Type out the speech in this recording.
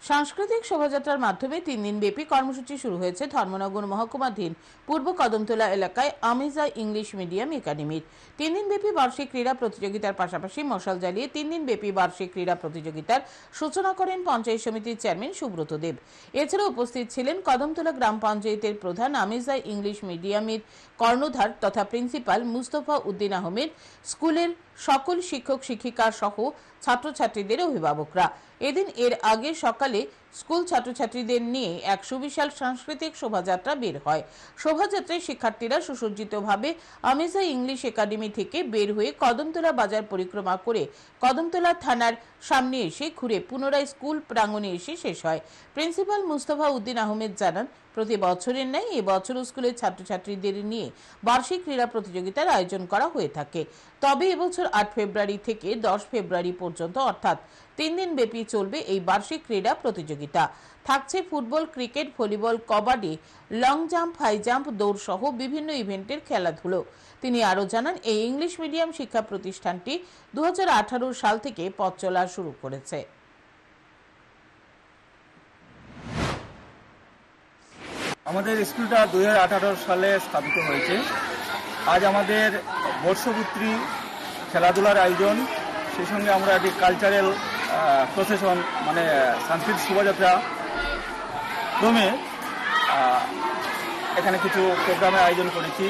সাংস্কৃতিক শোভাযাত্রার মাধ্যমে 3 দিন ব্যাপী কর্মসূচি শুরু হয়েছে ধর্মনগর মহকুমাধীন পূর্ব কদমতলা এলাকায় আমিজা ইংলিশ মিডিয়াম একাডেমির। 3 দিন ব্যাপী বার্ষিক ক্রীড়া প্রতিযোগিতার পাশাপাশি মশাল জ্বালিয়ে 3 দিন ব্যাপী বার্ষিক ক্রীড়া প্রতিযোগিতার সূচনা করেন পঞ্চায়েত সমিতির চেয়ারম্যান সুব্রত দেব। এছাড়া উপস্থিত ছিলেন কদমতলা গ্রাম পঞ্চায়েতের প্রধান, আমিজা ইংলিশ মিডিয়ামের কর্ণধার তথা প্রিন্সিপাল মুস্তফা উদ্দিন আহমেদ, স্কুলের সকল শিক্ষক শিক্ষিকা সহ ছাত্রছাত্রীদের অভিভাবকরা। এদিন এর আগে সকালে স্কুল ছাত্রছাত্রীদের নিয়ে এক সুবিশাল সাংস্কৃতিক শোভাযাত্রা বের হয়। শোভাযাত্রায় শিক্ষার্থীরা সুসজ্জিতভাবে আমিজা ইংলিশ একাডেমি থেকে বের হয়ে কদমতলা বাজার পরিক্রমা করে কদমতলা থানার সামনে এসে ঘুরে পুনরায় স্কুল প্রাঙ্গণে এসে শেষ হয়। প্রিন্সিপাল মুস্তফা উদ্দিন আহমেদ জানান, প্রতি বছরের ন্যায় এবছরও স্কুলের ছাত্রছাত্রীদের নিয়ে বার্ষিক ক্রীড়া প্রতিযোগিতার আয়োজন করা হয়ে থাকে। তবে এবছর 8 ফেব্রুয়ারি থেকে 10 ফেব্রুয়ারি পর্যন্ত অর্থাৎ 3 দিন ব্যাপী চলবে এই বার্ষিক ক্রীড়া প্রতিযোগিতা। থাকছে football, cricket, volleyball, kabaddi, long jump, high jump, দৌড় সহ বিভিন্ন ইভেন্টের খেলাধুলো। তিনি আরও জানান, এই ইংলিশ মিডিয়াম শিক্ষা প্রতিষ্ঠানটি 2018 সাল থেকে পথ চলা শুরু করেছে। আমাদের স্কুলটা 2018 সালে স্থাপিত হয়েছে। আজ আমাদের বর্ষপূর্তি খেলাধুলার আয়োজন, সেই সঙ্গে আমরা একটি কালচারাল প্রসেশন মানে সাংস্কৃতিক শোভাযাত্রা ক্রমে এখানে কিছু প্রোগ্রামের আয়োজন করেছি।